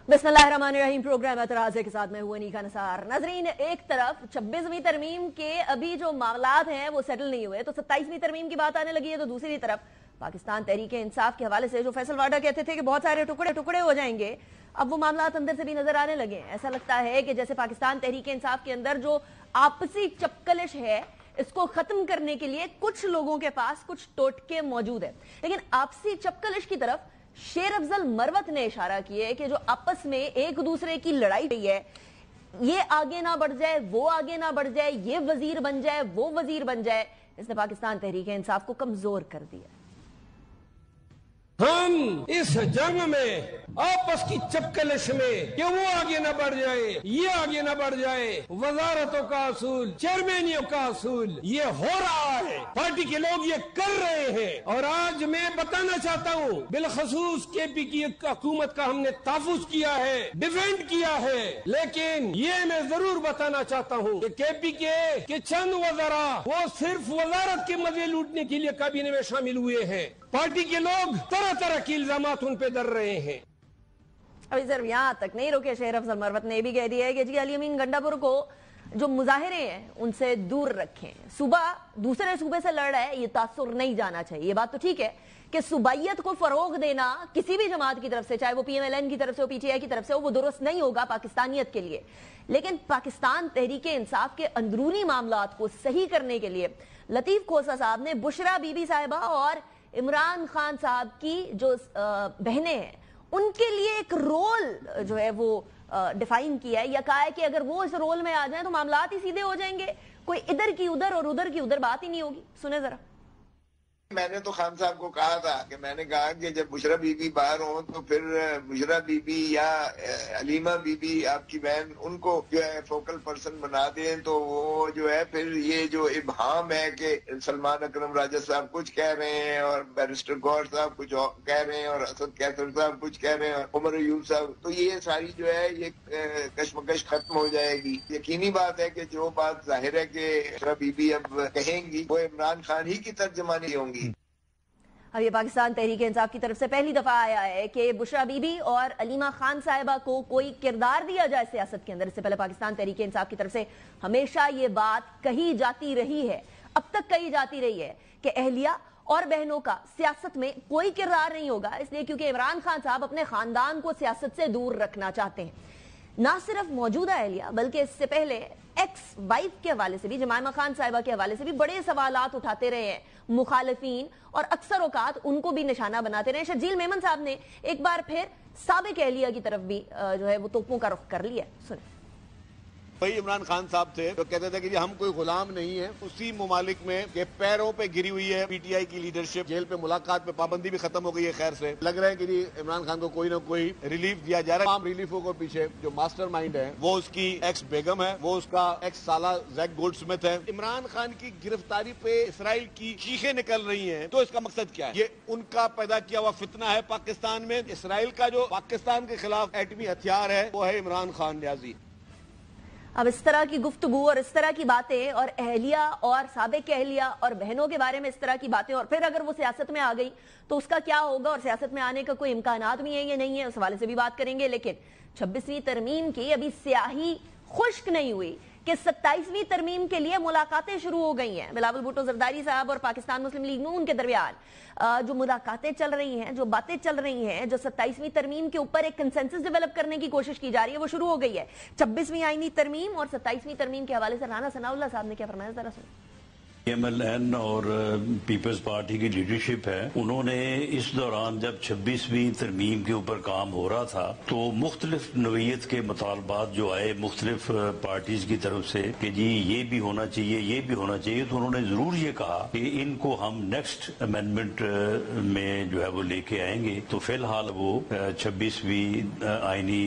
बिस्मिल्लाहिर्रहमानिर्रहीम। प्रोग्राम एतराज़ के साथ मैं हूं अनीका नसार। नाज़रीन, एक तरफ 26वीं तरमीम के अभी जो मामलात हैं वो सेटल नहीं हुए तो 27वीं तरमीम की बात आने लगी है, तो दूसरी तरफ पाकिस्तान तहरीक इंसाफ के हवाले से जो फैसल वाडा कहते थे कि बहुत सारे टुकड़े टुकड़े हो जाएंगे, अब वो मामलात अंदर से भी नजर आने लगे। ऐसा लगता है कि जैसे पाकिस्तान तहरीक इंसाफ के अंदर जो आपसी चपकलिश है इसको खत्म करने के लिए कुछ लोगों के पास कुछ टोटके मौजूद है। लेकिन आपसी चपकलिश की तरफ शेर अफजल मरवत ने इशारा किया है कि जो आपस में एक दूसरे की लड़ाई रही है, ये आगे ना बढ़ जाए, वो आगे ना बढ़ जाए, ये वजीर बन जाए, वो वजीर बन जाए, इसने पाकिस्तान तहरीक इंसाफ को कमजोर कर दिया। हम इस जंग में आपस की चपकलिश में कि वो आगे न बढ़ जाए, ये आगे न बढ़ जाए, वजारतों का असूल, चेयरमैनियों का असूल, ये हो रहा है। पार्टी के लोग ये कर रहे हैं और आज मैं बताना चाहता हूँ, बिलखसूस केपी की हुकूमत का हमने तहफ़्फ़ुज़ किया है, डिफेंड किया है, लेकिन ये मैं जरूर बताना चाहता हूँ कि केपी के चंद वज़रा वो सिर्फ वजारत के मजे लूटने के लिए काबीने में शामिल हुए हैं। पार्टी के लोग तरह तरह के इल्जामात उन पे दर रहे हैं। अभी सिर्फ यहाँ तक नहीं रुके, शेर अफजल मरवत ने भी कह दिया है कि जी अली अमीन गंडापुर को जो मुजाहिरे हैं उनसे दूर रखें। सूबा दूसरे सूबे से लड़ रहा है, ये तासुर नहीं जाना चाहिए। ये बात तो ठीक है कि सूबाइयत को फरोग देना किसी भी जमात की तरफ से, चाहे वो PMLN की तरफ से हो, PTI की तरफ से हो, वो दुरुस्त नहीं होगा पाकिस्तानियत के लिए। लेकिन पाकिस्तान तहरीक इंसाफ के अंदरूनी मामलात को सही करने के लिए लतीफ खोसा साहब ने बुशरा बीबी साहिबा और इमरान खान साहब की जो बहनें हैं उनके लिए एक रोल जो है वो डिफाइन किया है, या कहा है कि अगर वो इस रोल में आ जाएं तो मामलात ही सीधे हो जाएंगे, कोई इधर की उधर और उधर की उधर बात ही नहीं होगी। सुने जरा। मैंने तो खान साहब को कहा था कि मैंने कहा कि जब बुशरा बीबी बाहर हो तो फिर बुशरा बीबी या अलीमा बीबी आपकी बहन उनको जो है फोकल पर्सन बना दें, तो वो जो है फिर ये जो इबहाम है कि सलमान अकरम राजा साहब कुछ कह रहे हैं और बैरिस्टर गौर साहब कुछ कह रहे हैं और असद कैसर साहब कुछ कह रहे हैं और उमर अयूब साहब, तो ये सारी जो है ये कशमकश खत्म हो जाएगी। यकीनी बात है कि जो बात जाहिर है कि बुशरा बीबी अब कहेंगी वो इमरान खान ही की तर्जमानी होंगी। अब ये पाकिस्तान तहरीक इंसाफ की तरफ से पहली दफा आया है कि बुशरा बीबी और अलीमा खान साहिबा को कोई किरदार दिया जाए सियासत के अंदर। इससे पहले पाकिस्तान तहरीक इंसाफ की तरफ से हमेशा ये बात कही जाती रही है, अब तक कही जाती रही है कि अहलिया और बहनों का सियासत में कोई किरदार नहीं होगा, इसलिए क्योंकि इमरान खान साहब अपने खानदान को सियासत से दूर रखना चाहते हैं। ना सिर्फ मौजूदा अहलिया बल्कि इससे पहले एक्स वाइफ के हवाले से भी, जमाइमा खान साहिबा के हवाले से भी बड़े सवालात उठाते रहे हैं मुखालिफिन और अक्सर औकात उनको भी निशाना बनाते रहे। शर्जील मेमन साहब ने एक बार फिर साबिक अहलिया की तरफ भी जो है वो तोपों का रुख कर लिया। सुने। वही इमरान खान साहब थे जो कहते थे कि हम कोई गुलाम नहीं है उसी मुमालिक में के पैरों पे गिरी हुई है PTI की लीडरशिप। जेल पे मुलाकात पे पाबंदी भी खत्म हो गई है। खैर से लग रहा है कि जी इमरान खान को कोई ना कोई रिलीफ दिया जा रहा है। तमाम रिलीफों को पीछे जो मास्टरमाइंड है वो उसकी एक्स बेगम है, वो उसका एक्स साला जैक गोल्डस्मिथ है। इमरान खान की गिरफ्तारी पे इसराइल की चीखें निकल रही है, तो इसका मकसद क्या है? ये उनका पैदा किया हुआ फितना है पाकिस्तान में। इसराइल का जो पाकिस्तान के खिलाफ एटमी हथियार है वो है इमरान खान न्याजी। अब इस तरह की गुफ्तगू और इस तरह की बातें और अहलिया और साबिक अहलिया और बहनों के बारे में इस तरह की बातें, और फिर अगर वो सियासत में आ गई तो उसका क्या होगा और सियासत में आने का कोई इम्कानात भी है या नहीं है, उस हवाले से भी बात करेंगे। लेकिन 26वीं तरमीम की अभी स्याही खुश्क नहीं हुई कि 27वीं तरमीम के लिए मुलाकातें शुरू हो गई हैं। बिलावल भुट्टो जरदारी साहब और पाकिस्तान मुस्लिम लीग नून के दरमियान जो मुलाकातें चल रही हैं, जो बातें चल रही हैं, जो 27वीं तरमीम के ऊपर एक कंसेंसस डेवलप करने की कोशिश की जा रही है, वो शुरू हो गई है। 26वीं आईनी तरमीम और 27वीं तरमीम के हवाले से राना सनाउल्लाह साहब ने क्या फरमाया, जरा सुनो। PMLN और पीपल्स पार्टी की लीडरशिप है, उन्होंने इस दौरान जब 26वीं तरमीम के ऊपर काम हो रहा था तो मुख्तलिफ नौइयत के मुतालबात जो आए मुख्तलिफ पार्टीज की तरफ से कि जी ये भी होना चाहिए, ये भी होना चाहिए, तो उन्होंने जरूर ये कहा कि इनको हम नेक्स्ट अमेंडमेंट में जो है वो लेके आएंगे। तो फिलहाल वो 26वीं आईनी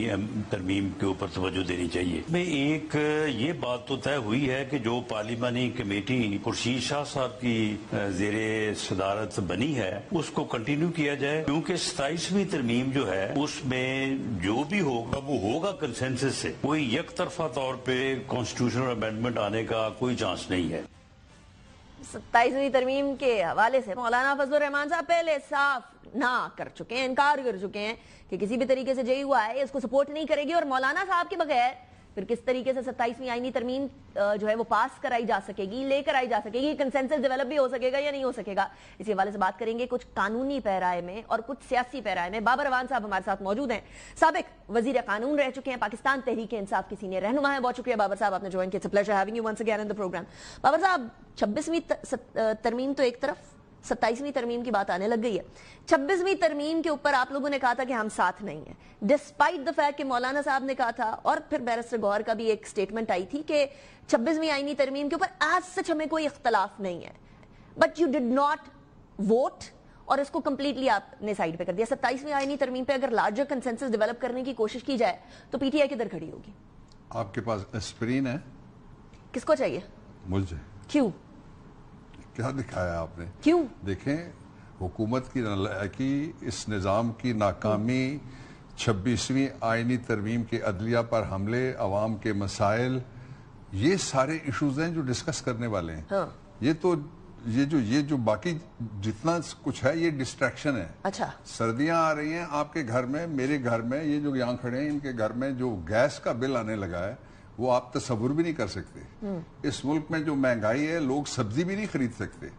तरमीम के ऊपर तवज्जो देनी चाहिए। में एक ये बात तो तय हुई है कि जो पार्लिमानी कमेटी शाह साहब की जेरे सदारत बनी है उसको कंटिन्यू किया जाए, क्योंकि 27वीं तरमीम जो है उसमें जो भी होगा वो होगा कंसेंसस से, कोई एक तरफा तौर पे कॉन्स्टिट्यूशनल अमेंडमेंट आने का कोई चांस नहीं है। 27वीं तरमीम के हवाले से मौलाना फजलुर रहमान साहब पहले साफ ना कर चुके हैं, इनकार कर चुके हैं कि किसी भी तरीके से JUI इसको सपोर्ट नहीं करेगी और मौलाना साहब के बगैर फिर किस तरीके से 27वीं आईनी तरमीम जो है वो पास कराई जा सकेगी, लेकर आई जा सकेगी, कंसेंसस डेवलप भी हो सकेगा या नहीं हो सकेगा। इसी हवाले से बात करेंगे कुछ कानूनी पैराए में और कुछ सियासी पैराए में। बाबर अवान साहब हमारे साथ मौजूद हैं, साबिक वजीर कानून रह चुके हैं, पाकिस्तान तहरीक इंसाफ की सीनियर रहनुमा है। बहुत शुक्रिया बाबर साहब, आपने ज्वाइन किया। It's a pleasure having you once again in the program. Babar साहब, 26वीं तरमीम तो एक तरफ, 27वीं तरमीम की बात आने लग गई है। 26वीं तरमीम के ऊपर आप लोगों ने कहा था कि हम साथ नहीं हैं, डिस्पाइट द फैक्ट कि मौलाना साहब ने कहा था और फिर बैरिस्टर गौहर का भी एक स्टेटमेंट आई थी कि 26वीं आईनी तरमीम के ऊपर आज सच हमें कोई इख्तलाफ नहीं है, but you did not vote और इसको कंप्लीटली आपने साइड पे कर दिया। 27वीं आईनी तरमीम पे अगर लार्जर कंसेंसस डेवलप करने की कोशिश की जाए तो PTI किधर खड़ी होगी? आपके पास एस्पिरिन है? किसको चाहिए? मुझे। क्यों? क्या दिखाया आपने? क्यों? देखें, हुकूमत की नालायकी, इस निज़ाम की नाकामी, 26वीं आईनी तरमीम के अदलिया पर हमले, अवाम के मसाइल, ये सारे इश्यूज हैं जो डिस्कस करने वाले हैं। हाँ। ये जो बाकी जितना कुछ है ये डिस्ट्रैक्शन है। अच्छा। सर्दियां आ रही हैं आपके घर में, मेरे घर में, ये जो यहाँ खड़े हैं इनके घर में जो गैस का बिल आने लगा है वो आप तसव्वुर भी नहीं कर सकते। इस मुल्क में जो महंगाई है, लोग सब्जी भी नहीं खरीद सकते।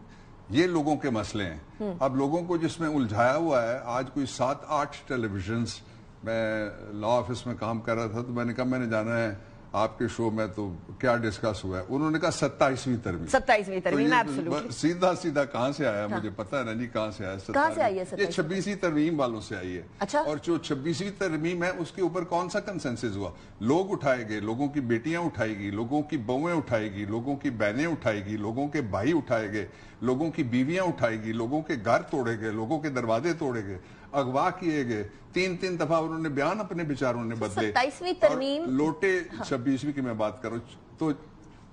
ये लोगों के मसले हैं। अब लोगों को जिसमें उलझाया हुआ है, आज कोई 7-8 टेलीविजन्स, मैं लॉ ऑफिस में काम कर रहा था तो मैंने कहा मैंने जाना है आपके शो में, तो क्या डिस्कस हुआ है? उन्होंने कहा 27वीं तरमीम। 27वीं तरमीम, एब्सोल्युटली। सीधा कहां से आया मुझे पता है ना जी, कहां से आया? कहां से आई है? ये 26वीं तरमीम वालों से आई है। अच्छा। और जो 26वीं तरमीम है उसके ऊपर कौन सा कंसेंसस हुआ? लोग उठाएंगे, लोगों की बेटियां उठाएगी, लोगों की बहुएं उठाएगी, लोगों की बहनें उठाएगी, लोगों के भाई उठाएंगे, लोगों की बीवियां उठाएगी, लोगों के घर तोड़ेंगे, लोगों के दरवाजे तोड़ेंगे, अगवा किए गए। 3 दफा उन्होंने बयान अपने विचारों ने बदले। 27वीं तरमीम लोटे 26वीं की मैं बात करूं तो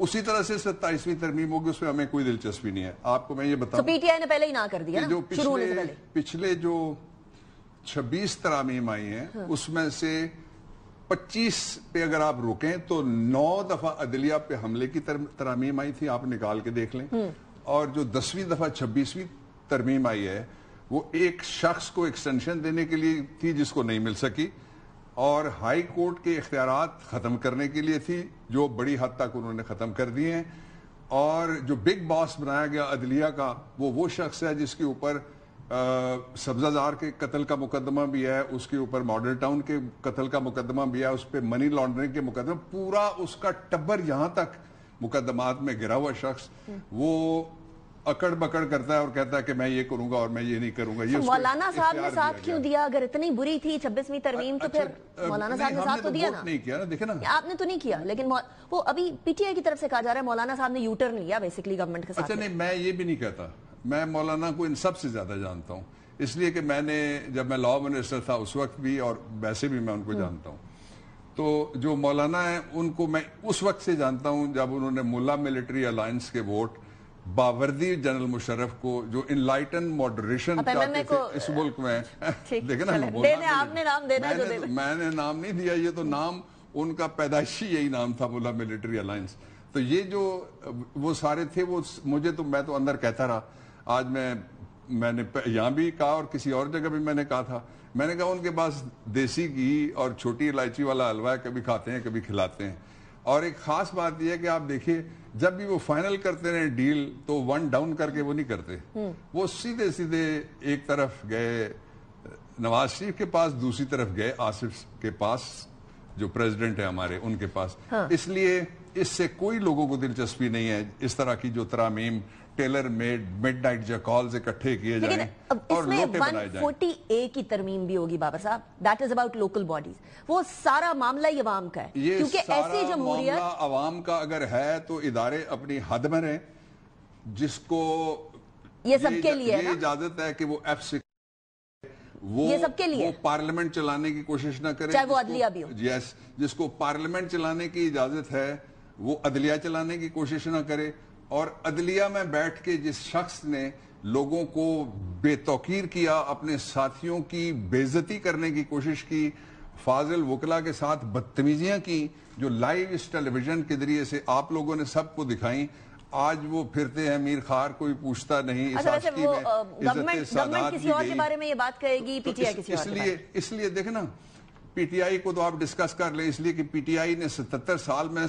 उसी तरह से 27वीं तरमीम होगी, उसमें हमें कोई दिलचस्पी नहीं है। आपको मैं ये बताऊं, PTI ने पहले ही ना कर दिया ना, जो शुरू होने से पहले। पिछले जो 26 तरामीम आई हैं उसमें से 25 पे अगर आप रुकें तो 9 दफा अदलिया पे हमले की तरामीम आई थी, आप निकाल के देख लें। और जो 10वीं दफा 26वीं तरमीम आई है वो एक शख्स को एक्सटेंशन देने के लिए थी जिसको नहीं मिल सकी, और हाई कोर्ट के इख्तियारात खत्म करने के लिए थी जो बड़ी हद तक उन्होंने खत्म कर दिए हैं। और जो बिग बॉस बनाया गया अदलिया का, वो शख्स है जिसके ऊपर सब्जाजार के कत्ल का मुकदमा भी है, उसके ऊपर मॉडल टाउन के कत्ल का मुकदमा भी है, उस पर मनी लॉन्ड्रिंग के मुकदमा, पूरा उसका टब्बर यहां तक मुकदमात में गिरा हुआ शख्स, वो अकड़ बकड़ करता है और कहता है कि मैं ये करूंगा और मैं ये नहीं करूंगा। ये मौलाना साहब ने साथ क्यों दिया? अगर इतनी बुरी थी 26वीं तरमीम तो फिर मौलाना साहब ने साथ तो दिया ना? नहीं किया ना, देखे ना, आपने तो नहीं किया, लेकिन वो अभी PTI की तरफ से कहा जा रहा है मौलाना साहब ने यूटर्न लिया बेसिकली गवर्नमेंट के साथ। अच्छा, नहीं, मैं ये भी नहीं कहता, मैं मौलाना को इन सबसे ज्यादा जानता हूँ, इसलिए कि मैंने जब मैं लॉ मिनिस्टर था उस वक्त भी और वैसे भी मैं उनको जानता हूँ। तो जो मौलाना है उनको मैं उस वक्त से जानता हूँ जब उन्होंने मुल्ला मिलिट्री अलायंस के वोट बावर्दी जनरल मुशर्रफ को, जो इनलाइटन मॉडरेशन चाहते थे इस मुल्क में, देखे ना, आपने नाम देना मैंने नाम नहीं दिया, ये तो नाम उनका पैदाइशी यही नाम था, मुल्ला मिलिट्री अलायंस। तो ये जो वो सारे थे, वो मुझे तो, मैं तो अंदर कहता रहा, आज मैंने यहाँ भी कहा और किसी और जगह भी मैंने कहा था, मैंने कहा उनके पास देसी घी और छोटी इलायची वाला हलवा कभी खाते हैं कभी खिलाते हैं। और एक खास बात यह है कि आप देखिए, जब भी वो फाइनल करते रहे डील तो 1 डाउन करके वो नहीं करते, वो सीधे सीधे एक तरफ गए नवाज शरीफ के पास, दूसरी तरफ गए आसिफ के पास जो प्रेसिडेंट है हमारे, उनके पास। हाँ। इसलिए इससे कोई लोगों को दिलचस्पी नहीं है इस तरह की जो तरामीम टेलर मेड मिडनाइट जकॉल्स इकट्ठे किए जाएं और लोटे बनाए जाएं। 140A की तरमीम भी होगी बाबर साहब, that is about local bodies. वो सारा मामला ही अवाम का है, क्योंकि ऐसी जमहूरियत अवाम का अगर है तो इदारे अपनी हद में रहें, जिसको ये सबके लिए ये इजाजत है कि वो F6 ये सबके लिए वो पार्लियामेंट चलाने की कोशिश ना करे, चाहे वो अदलिया भी हो। यस, जिसको पार्लियामेंट चलाने की इजाजत है वो अदलिया चलाने की कोशिश ना करे। और अदलिया में बैठ के जिस शख्स ने लोगों को बेतौकीर किया, अपने साथियों की बेइज्जती करने की कोशिश की, फाजिल वकला के साथ बदतमीजियां की, जो लाइव इस टेलीविजन के जरिए से आप लोगों ने सबको दिखाई, آج وہ پھرتے ہیں میر خار، کوئی پوچھتا نہیں. اچھا ویسے وہ گورنمنٹ کسی اور کے بارے میں یہ بات کہے گی، پی ٹی آئی کسی اور کے بارے میں. اس لیے دیکھیں نا، پی ٹی آئی کو تو آپ ڈسکس کر لیں، اس لیے کہ پی ٹی آئی نے 77 سال میں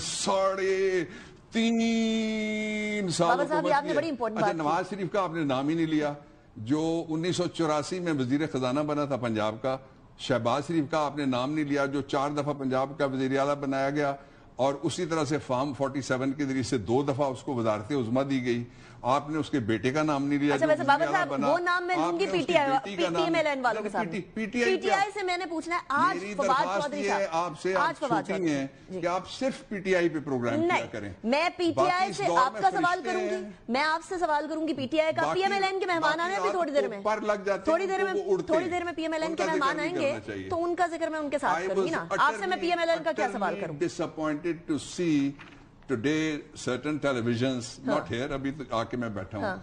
3.5 سال حکومت کی. اچھا نواز شریف کا آپ نے نام ہی نہیں لیا، جو 1984 میں وزیر خزانہ بنا تھا پنجاب کا. شہباز شریف کا آپ نے نام نہیں لیا، جو 4 دفعہ پنجاب کا وزیر اعلیٰ بنایا گیا، اور اسی طرح سے فارم 47 کے ذریعے سے 2 دفعہ اس کو وزارت عظمیٰ دی گئی. آپ نے اس کے بیٹے کا نام نہیں لیا. اچھا ویسے بابر صاحب وہ نام میں لوں گی P T M L N والوں کے سامنے. پی ٹی آئی سے میں نے پوچھنا ہے آج فواد چودھری صاحب، آپ سے چھوٹی ہیں کہ آپ صرف پی ٹی آئی پہ پروگرام کیا کریں. میں پی ٹی آئی سے آپ کا سوال کروں گی، میں آپ سے سوال کروں گی. پی ٹی آئی کا پی ایم ایل این کے مہمان آنے ابھی تھوڑی دیر میں، تھوڑی دیر میں پی ایم ایل این کے مہمان آئیں گے تو ان کا ذکر میں ان کے ساتھ کروں گی نا. آپ سے میں پی ایم ایل این کا کیا سوال کروں. disappointed to see today certain televisions, not here, ابھی تو آ کے میں بیٹھا ہوں،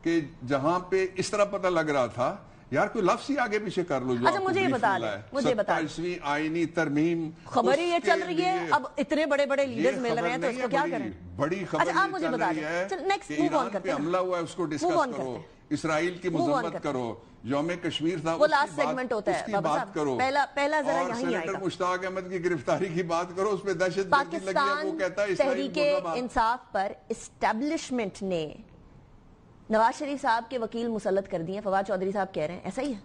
کہ جہاں پہ اس طرح پتہ لگ رہا تھا یار کوئی لفظ ہی آگے پیچھے کر لو. جو اچھا مجھے یہ بتا لیں، مجھے بتا 27ویں آئینی ترمیم خبر ہی یہ چل رہی ہے. اب اتنے بڑے بڑے لیڈرز مل رہے ہیں تو اس کو کیا کریں. بڑی خبر یہ چل رہی ہے کہ ایران پہ حملہ ہوا ہے، اس کو ڈسکس کرو. اسرائیل کی مذمت کرو. یوم کشمیر تھا وہ لاسٹ سیگمنٹ ہوتا ہے، اس کی بات کرو. پہلا ذرا اور یہیں آئے گا. سینیٹر مشتاق احمد کی گرفتاری کی بات کرو، اس پہ دہشت گردی لگی ہے. وہ کہتا ہے تحریک انصاف پر اسٹیبلشمنٹ نے نواز شریف صاحب کے وکیل مسلط کر دیے. فواد چودھری صاحب کہہ رہے ہیں ایسا ہی ہے.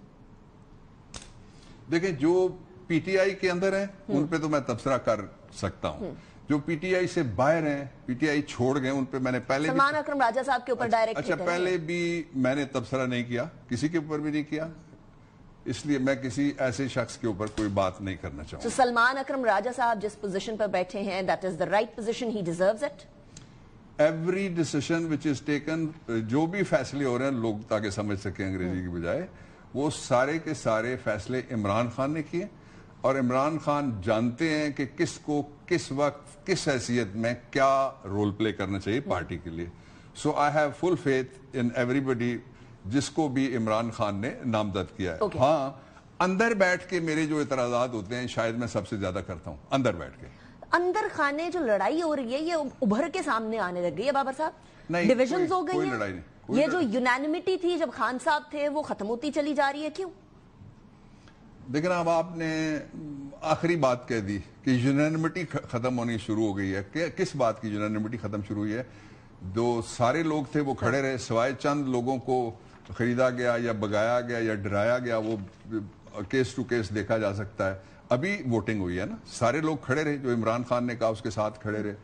دیکھیں جو پی ٹی آئی کے اندر ہیں ان پہ تو میں تبصرہ کر سکتا ہوں. جو پی ٹی آئی سے باہر ہیں، پی ٹی آئی چھوڑ گئے، ان پہ میں نے پہلے سلمان اکرم راجہ صاحب کے اوپر ڈائریکٹ. اچھا پہلے بھی میں نے تبصرہ نہیں کیا، کسی کے اوپر بھی نہیں کیا، اس لیے میں کسی ایسے شخص کے اوپر کوئی بات نہیں کرنا چاہوں. تو سلمان اکرم راجہ صاحب جس پوزیشن پر بیٹھے ہیں that is the right position, he deserves it. Every decision which is taken، جو بھی فیصلے ہو رہے ہیں لوگ تاکہ سمجھ سکیں انگریزی کی بجائے، وہ سارے کے سارے فیصلے عمران خان نے کیے، اور عمران خان جانتے ہیں کہ کس کو کس وقت کس حیثیت میں کیا رول پلے کرنا چاہیے پارٹی کے لیے. So I have full faith in everybody جس کو بھی عمران خان نے نامزد کیا ہے. ہاں اندر بیٹھ کے میرے جو اعتراضات ہوتے ہیں شاید میں سب سے زیادہ کرتا ہوں اندر بیٹھ کے. اندر خانے جو لڑائی ہو رہی ہے یہ ابھر کے سامنے آنے لگ گئی ہے بابر صاحب. ڈیویژنز ہو گئی ہیں. یہ جو یونانیمٹی تھی جب خان صاحب تھے وہ ختم ہوتی چلی جا رہی ہے. کیوں؟ لیکن اب آپ نے آخری بات کہہ دی کہ یونانیمٹی ختم ہونی شروع ہو گئی ہے. کس بات کی یونانیمٹی ختم شروع ہوئی ہے؟ جو سارے لوگ تھے وہ کھڑے رہے، سوائے چند لوگوں کو خریدا گیا یا بگایا گیا یا ڈرایا گیا. وہ کیس ٹو کیس دیکھا جا سکتا ہے. ابھی ووٹنگ ہوئی ہے نا، سارے لوگ کھڑے رہے، جو عمران خان نے کہا اس کے ساتھ کھڑے رہے.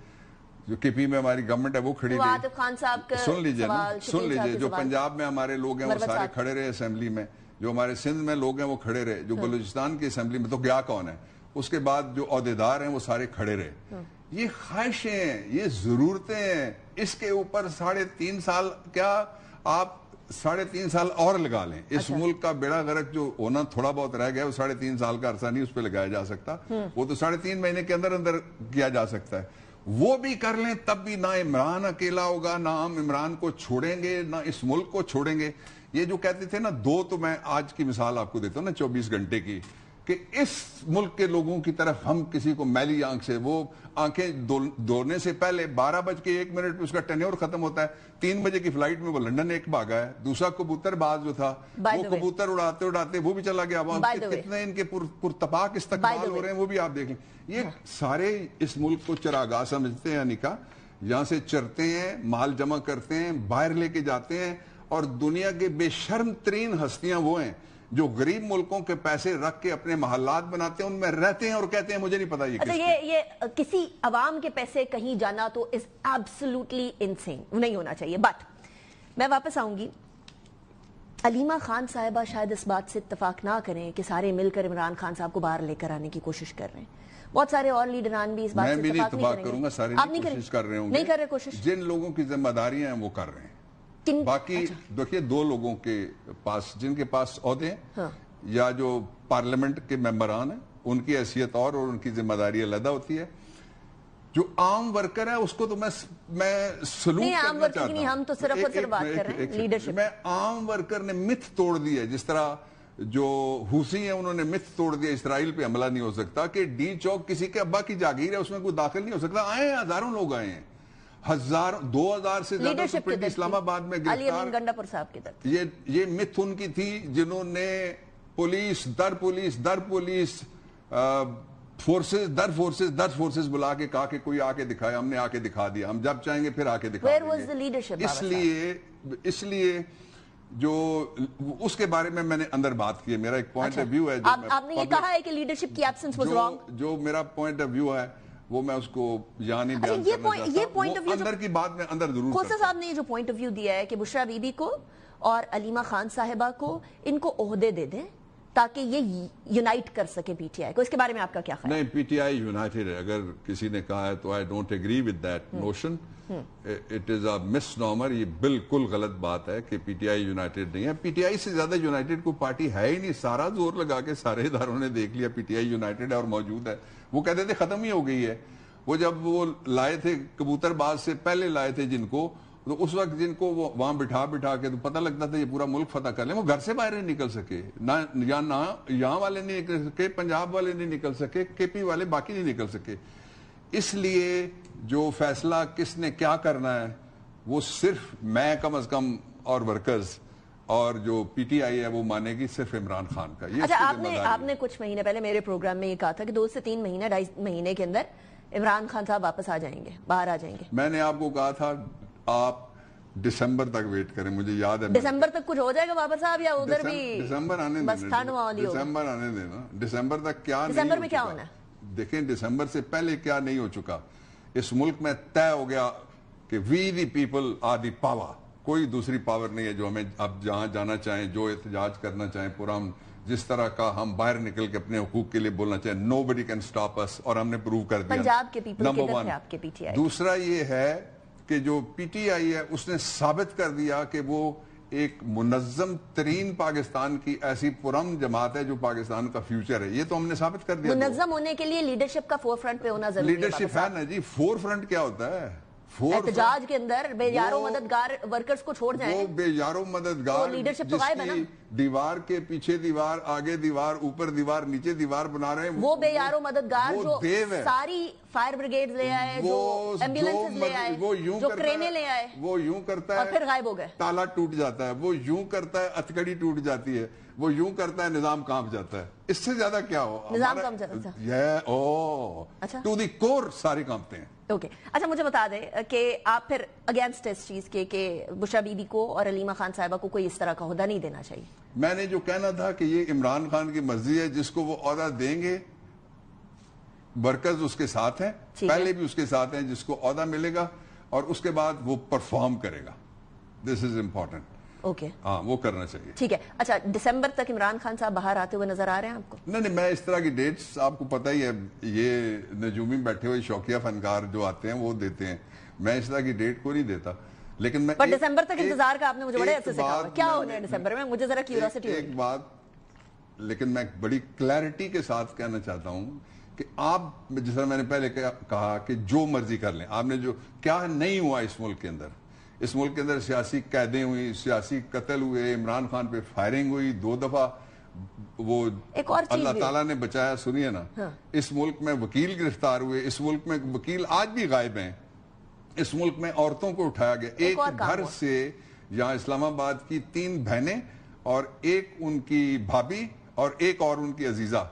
جو کے پی میں ہماری گورنمنٹ ہے وہ کھڑی رہی. سن لیجئے جو پنجاب میں ہمارے لوگ ہیں وہ سارے کھڑے رہے اسمبلی میں. جو ہمارے سندھ میں لوگ ہیں وہ کھڑے رہے. جو بلوچستان کی اسمبلی میں تو گیا کون ہے؟ اس کے بعد جو عہدیدار ہیں وہ سارے کھڑے رہے. یہ خواہشیں ہیں، یہ ضرورتیں ہیں. اس کے اوپر 3.5 سال کیا آپ 3.5 سال اور لگا لیں. اس ملک کا بیڑا غرق جو ہونا تھوڑا بہت رہ گیا وہ 3.5 سال کا عرصہ نہیں اس پہ لگایا جا سکتا. وہ تو 3.5 مہینے کے اندر اندر کیا جا سکتا ہے. وہ بھی کر لیں تب بھی نہ عمران اکیلا ہوگا، نہ ہم عمران کو چھوڑیں گے، نہ اس ملک کو چھوڑیں گے. یہ جو کہتے تھے نا تو میں آج کی مثال آپ کو دیتا ہوں نا 24 گھنٹے کی، کہ اس ملک کے لوگوں کی طرف ہم کسی کو میلی آنکھ سے، وہ آنکھیں دوڑنے سے پہلے 12:01 پہ اس کا ٹینیور ختم ہوتا ہے. 3 بجے کی فلائٹ میں وہ لنڈن ایک بھاگا ہے. دوسرا کبوتر باز جو تھا وہ کبوتر اڑاتے اڑاتے وہ بھی چلا گیا. کتنے ان کے پرتپاک استقبال ہو رہے ہیں وہ بھی آپ دیکھ لیں. یہ سارے اس ملک کو چراگاہ سمجھتے ہیں نکا، یہاں سے چرتے ہیں، مال جمع کرتے ہیں، باہر لے کے جاتے ہیں. اور دنیا کے بے شرم ترین ہستیاں وہ ہیں جو غریب ملکوں کے پیسے رکھ کے اپنے محلات بناتے ہیں، ان میں رہتے ہیں اور کہتے ہیں مجھے نہیں پتا یہ کسی عوام کے پیسے کہیں جانا تو is absolutely insane نہیں ہونا چاہیے. بٹ میں واپس آؤں گی. علیمہ خان صاحبہ شاید اس بات سے اتفاق نہ کریں کہ سارے مل کر عمران خان صاحب کو باہر لے کر آنے کی کوشش کر رہے ہیں. بہت سارے اور لیڈران بھی اس بات سے اتفاق نہیں کریں گے. سارے کوشش کر رہے ہوں نہیں کر رہے کوشش. جن لوگوں کی ذمہ داریاں ہیں وہ کر رہے ہیں. باقی دیکھیے 2 لوگوں کے پاس جن کے پاس عہدے ہیں یا جو پارلیمنٹ کے ممبران ہیں ان کی حیثیت اور ان کی ذمہ داری علیحدہ ہوتی ہے. جو عام ورکر ہے اس کو تو میں سلوٹ کرنا چاہتا ہوں. ہم تو صرف اور صرف بات کر رہے ہیں لیڈرشپ. میں عام ورکر نے متھ توڑ دی ہے، جس طرح جو حوثی ہیں انہوں نے متھ توڑ دیا اسرائیل پہ حملہ نہیں ہو سکتا، کہ ڈی چوک کسی کے ابا کی جاگیر ہے اس میں کوئی داخل نہیں ہو سکتا. آئے ہیں، ہزاروں لوگ آئے ہیں. 2000 से ज्यादा लीडरशिप सुप्रीम इस्लामाबाद में अली अमीन गिरफ्तार, गंडापुर साहब की तरफ। ये मिथ उनकी थी जिन्होंने पुलिस दर पुलिस फोर्सेस बुला के कहा कि कोई आके दिखाए, हमने आके दिखा दिया, हम जब चाहेंगे फिर आके दिखा Where was देंगे। the leadership, इसलिए जो उसके बारे में मैंने अंदर बात की है, मेरा एक पॉइंट ऑफ व्यू है। आपने ये कहा है कि लीडरशिप की एब्सेंस वाज रॉन्ग। जो मेरा पॉइंट ऑफ व्यू है वो मैं उसको यहाँ नहीं बयान ये करना चाहता। पॉइंट ऑफ व्यू अंदर की बात में अंदर जरूर खोसा साहब ने ये जो पॉइंट ऑफ व्यू दिया है कि बुशरा बीबी को और अलीमा खान साहिबा को इनको ओहदे दे दें ताकि ये यूनाइट कर सके पीटीआई को, इसके बारे में आपका क्या ख्याल है? नहीं, पीटीआई यूनाइटेड है, अगर किसी ने कहा है तो I don't agree with that notion. It is a misnomer, ये बिल्कुल गलत बात है कि पीटीआई यूनाइटेड नहीं है। पीटीआई से ज्यादा यूनाइटेड कोई पार्टी है ही नहीं। सारा जोर लगा के सारे इदारों ने देख लिया पीटीआई यूनाइटेड है और मौजूद है। वो कहते थे खत्म ही हो गई है। वो जब वो लाए थे कबूतरबाज से पहले लाए थे जिनको, तो उस वक्त जिनको वो वहां बिठा के तो पता लगता था ये पूरा मुल्क फतह कर ले, वो घर से बाहर नहीं निकल सके। ना यहाँ वाले नहीं निकल सके, पंजाब वाले नहीं निकल सके, केपी वाले बाकी नहीं निकल सके। इसलिए जो फैसला किसने क्या करना है वो सिर्फ मैं कम अज कम और वर्कर्स और जो पीटीआई है वो मानेगी सिर्फ इमरान खान का। ये अच्छा, आपने कुछ महीने पहले मेरे प्रोग्राम में ये कहा था कि 2 से 3 महीने 2.5 महीने के अंदर इमरान खान साहब वापस आ जाएंगे, बाहर आ जाएंगे। मैंने आपको कहा था आप दिसंबर तक वेट करें, मुझे याद है। दिसंबर तक कुछ हो जाएगा बाबर साहब या उधर भी दिसंबर आने बस ठंड वाली होगी? दिसंबर आने देना। दिसंबर तक क्या दिसंबर में क्या होना है? देखें दिसंबर से पहले क्या नहीं हो चुका। इस मुल्क में तय हो गया कि we the people are the power. कोई दूसरी पावर नहीं है जो हमें अब जहां जाना चाहें, जो एहतजाज करना चाहें, पूरा जिस तरह का हम बाहर निकल के अपने हुकूक के लिए बोलना चाहें, नोबडी कैन स्टॉप अस। और हमने प्रूव कर दिया। पंजाब के पीपल नंबर किधर 1। थे आपके पीटीआई? दूसरा ये है कि जो पीटीआई है उसने साबित कर दिया कि वो एक मुनज्जम तरीन पाकिस्तान की ऐसी पुरम जमात है जो पाकिस्तान का फ्यूचर है। ये तो हमने साबित कर दिया। मुनज्जम होने के लिए लीडरशिप का फोर फ्रंट पे होना जरूरी है। लीडरशिप है ना जी। फोर फ्रंट क्या होता है? एहतजाज के अंदर बेयारो मददगार वर्कर्स को छोड़ जाएं। वो बेयारो मददगार लीडरशिप तो गायब है ना। दीवार के पीछे दीवार, आगे दीवार, ऊपर दीवार, नीचे दीवार बना रहे हैं। वो बेयारो मददगार जो देव है। सारी फायर ब्रिगेड ले आए, जो एम्बुलेंसेस ले आए, वो यूं जो क्रेनें ले आए, वो यूं करता है और फिर गायब हो गए। ताला टूट जाता है। वो यूं करता है, हथकड़ी टूट जाती है। वो यूं करता है, निजाम कांप जाता है। इससे ज्यादा क्या हो? निजाम कांप जाता है। अच्छा, टू दी कोर सारे कांपते हैं। ओके अच्छा, मुझे बता दें कि आप फिर अगेंस्ट इस चीज के कि बुशरा बीबी को और अलीमा खान साहिबा को कोई इस तरह का ओहदा नहीं देना चाहिए। मैंने जो कहना था कि ये इमरान खान की मर्जी है, जिसको वो ओहदा देंगे वर्कर्स उसके साथ हैं, पहले भी उसके साथ हैं, जिसको ओहदा मिलेगा और उसके बाद वो परफॉर्म करेगा। This is important. ओके, हाँ, वो करना चाहिए। ठीक है। अच्छा, दिसंबर तक इमरान खान साहब बाहर आते हुए नजर आ रहे हैं आपको? नहीं, मैं इस तरह की डेट्स, आपको पता ही है, ये नजूमी बैठे हुए शौकिया फनकार जो आते हैं वो देते हैं। मैं इस तरह की डेट को नहीं देता। लेकिन मैं पर दिसंबर तक इंतजार का आपने मुझे बड़े अच्छे से कहा। क्या होना है दिसंबर में? मुझे जरा क्यूरियोसिटी है। एक बात, लेकिन मैं बड़ी क्लैरिटी के साथ कहना चाहता हूं कि आप, जिस तरह मैंने पहले कहा कि जो मर्जी कर लें, आपने जो क्या नहीं हुआ इस मुल्क के अंदर, इस मुल्क के अंदर सियासी कैदें हुई, सियासी कत्ल हुए, इमरान खान पे फायरिंग हुई 2 दफा, वो एक और अल्लाह ताला ने बचाया। सुनिए ना, हाँ। इस मुल्क में वकील गिरफ्तार हुए, इस मुल्क में वकील आज भी गायब हैं, इस मुल्क में औरतों को उठाया गया। एक घर से यहाँ इस्लामाबाद की 3 बहनें और एक उनकी भाभी और एक और उनकी अजीजा,